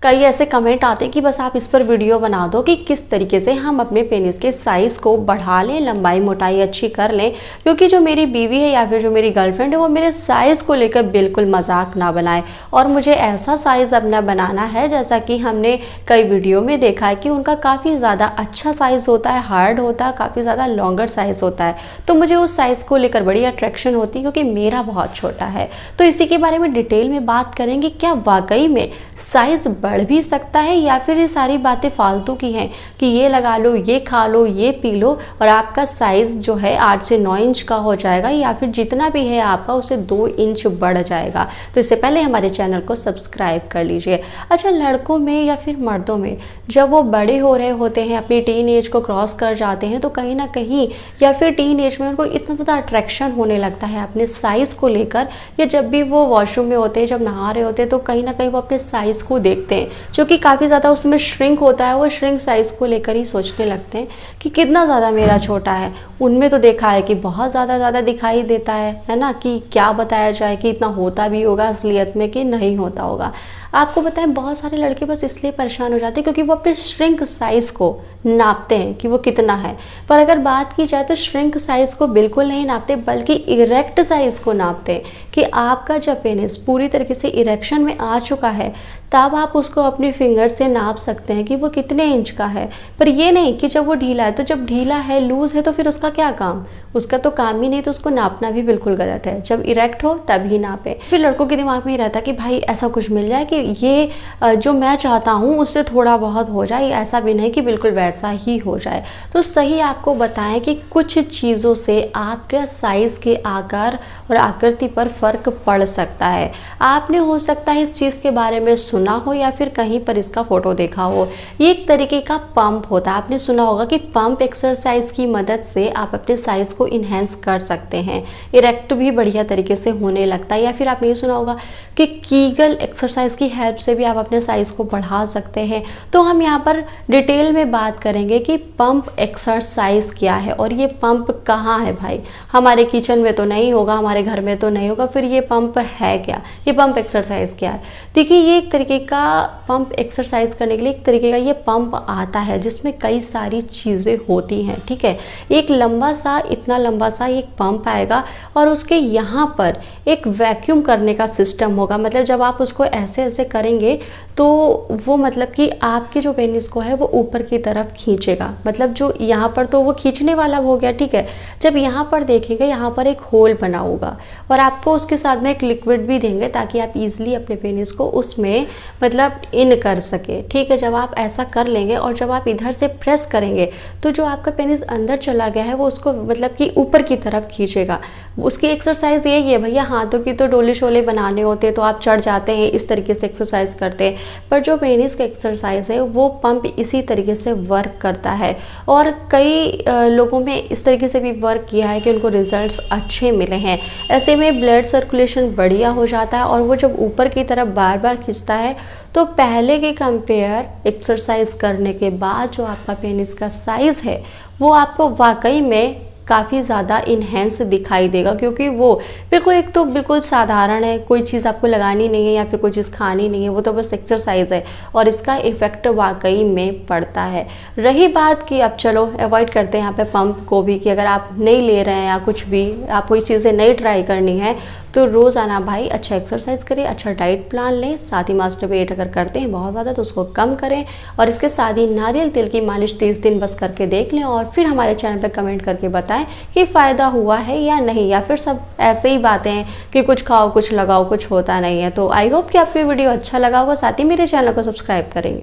कई ऐसे कमेंट आते हैं कि बस आप इस पर वीडियो बना दो कि किस तरीके से हम अपने पेनिस के साइज़ को बढ़ा लें, लंबाई मोटाई अच्छी कर लें। क्योंकि जो मेरी बीवी है या फिर जो मेरी गर्लफ्रेंड है वो मेरे साइज़ को लेकर बिल्कुल मजाक ना बनाए और मुझे ऐसा साइज़ अपना बनाना है जैसा कि हमने कई वीडियो में देखा है कि उनका काफ़ी ज़्यादा अच्छा साइज़ होता है, हार्ड होता है, काफ़ी ज़्यादा लॉन्गर साइज़ होता है। तो मुझे उस साइज़ को लेकर बड़ी अट्रैक्शन होती है क्योंकि मेरा बहुत छोटा है। तो इसी के बारे में डिटेल में बात करेंगे, क्या वाकई में साइज़ बढ़ भी सकता है या फिर ये सारी बातें फालतू की हैं कि ये लगा लो, ये खा लो, ये पी लो और आपका साइज़ जो है 8 से 9 इंच का हो जाएगा या फिर जितना भी है आपका उससे 2 इंच बढ़ जाएगा। तो इससे पहले हमारे चैनल को सब्सक्राइब कर लीजिए। अच्छा, लड़कों में या फिर मर्दों में जब वो बड़े हो रहे होते हैं, अपनी टीन एज को क्रॉस कर जाते हैं, तो कहीं ना कहीं या फिर टीन एज में उनको इतना ज़्यादा अट्रैक्शन होने लगता है अपने साइज़ को लेकर, या जब भी वो वॉशरूम में होते हैं, जब नहा रहे होते हैं, तो कहीं ना कहीं वो अपने साइज़ को देखते हैं जो कि काफ़ी ज़्यादा उसमें श्रिंक होता है। वो श्रिंक साइज़ को लेकर ही सोचने लगते हैं कि कितना ज़्यादा मेरा छोटा है। उनमें तो देखा है कि बहुत ज़्यादा दिखाई देता है ना, कि क्या बताया जाए कि इतना होता भी होगा असलियत में कि नहीं होता होगा। आपको बताएं, बहुत सारे लड़के बस इसलिए परेशान हो जाते हैं क्योंकि वो अपने श्रिंक साइज़ को नापते हैं कि वो कितना है। पर अगर बात की जाए तो श्रिंक साइज़ को बिल्कुल नहीं नापते बल्कि इरेक्ट साइज़ को नापते हैं कि आपका जब पेनिस पूरी तरीके से इरेक्शन में आ चुका है तब आप उसको अपनी फिंगर से नाप सकते हैं कि वो कितने इंच का है। पर ये नहीं कि जब वो ढीला है, तो जब ढीला है, लूज़ है, तो फिर उसका क्या काम, उसका तो काम ही नहीं, तो उसको नापना भी बिल्कुल गलत है। जब इरेक्ट हो तभी नापे। फिर लड़कों के दिमाग में ही रहता है कि भाई ऐसा कुछ मिल जाए कि ये जो मैं चाहता हूँ उससे थोड़ा बहुत हो जाए, ऐसा भी नहीं कि बिल्कुल वैसा ही हो जाए। तो सही आपको बताएं कि कुछ चीज़ों से आपके साइज़ के आकार और आकृति पर फ़र्क पड़ सकता है। आपने हो सकता है इस चीज़ के बारे में सुना हो या फिर कहीं पर इसका फोटो देखा हो। ये एक तरीके का पंप होता है। आपने सुना होगा कि पंप एक्सरसाइज की मदद से आप अपने साइज़ को इन्हेंस कर सकते हैं, इरेक्ट भी बढ़िया तरीके से होने लगता है। या फिर आपने ये सुना होगा कि कीगल एक्सरसाइज की हेल्प से भी आप अपने साइज़ को बढ़ा सकते हैं। तो हम यहाँ पर डिटेल में बात करेंगे कि पंप एक्सरसाइज क्या है और ये पंप कहाँ है। भाई हमारे किचन में तो नहीं होगा, हमारे घर में तो नहीं होगा, फिर ये पंप है क्या, ये पंप एक्सरसाइज क्या है। देखिए, ये एक तरीके का पंप एक्सरसाइज करने के लिए एक तरीके का ये पंप आता है जिसमें कई सारी चीज़ें होती हैं। ठीक है, एक लंबा सा, इतना लंबा सा एक पंप आएगा और उसके यहाँ पर एक वैक्यूम करने का सिस्टम होगा। मतलब जब आप उसको ऐसे ऐसे करेंगे तो वो मतलब कि आपके जो पेनिस को है वो ऊपर की तरफ खींचेगा। मतलब जो यहाँ पर तो वो खींचने वाला हो गया, ठीक है। जब यहाँ पर देखेंगे, यहाँ पर एक होल बना होगा और आपको उसके साथ में एक लिक्विड भी देंगे ताकि आप इजीली अपने पेनिस को उसमें मतलब इन कर सके। ठीक है, जब आप ऐसा कर लेंगे और जब आप इधर से प्रेस करेंगे तो जो आपका पेनिस अंदर चला गया है वो उसको मतलब कि ऊपर की तरफ खींचेगा। उसकी एक्सरसाइज यही है भैया, हाथों की तो डोले शोले बनाने होते हैं तो आप चढ़ जाते हैं, इस तरीके से एक्सरसाइज करते हैं। पर जो पेनिस का एक्सरसाइज है वो पंप इसी तरीके से वर्क करता है और कई लोगों में इस तरीके से भी वर्क किया है कि उनको रिजल्ट्स अच्छे मिले हैं। ऐसे में ब्लड सर्कुलेशन बढ़िया हो जाता है और वो जब ऊपर की तरफ बार बार खींचता है तो पहले के कंपेयर एक्सरसाइज करने के बाद जो आपका पेनिस का साइज़ है वो आपको वाकई में काफ़ी ज़्यादा इन्हेंस दिखाई देगा। क्योंकि वो बिल्कुल एक तो बिल्कुल साधारण है, कोई चीज़ आपको लगानी नहीं है या फिर कोई चीज़ खानी नहीं है, वो तो बस एक्सरसाइज है और इसका इफ़ेक्ट वाकई में पड़ता है। रही बात कि अब चलो अवॉइड करते हैं यहाँ पे पंप को भी, कि अगर आप नहीं ले रहे हैं या कुछ भी, आप कोई चीज़ें नहीं ट्राई करनी है तो रोज़ाना भाई अच्छा एक्सरसाइज करें, अच्छा डाइट प्लान लें, साथ ही मास्टरबेट अगर करते हैं बहुत ज़्यादा तो उसको कम करें और इसके साथ ही नारियल तेल की मालिश 30 दिन बस करके देख लें और फिर हमारे चैनल पर कमेंट करके बताएं कि फ़ायदा हुआ है या नहीं, या फिर सब ऐसे ही बातें हैं कि कुछ खाओ कुछ लगाओ, कुछ होता नहीं है। तो आई होप कि आपको वीडियो अच्छा लगा होगा, साथ ही मेरे चैनल को सब्सक्राइब करेंगे।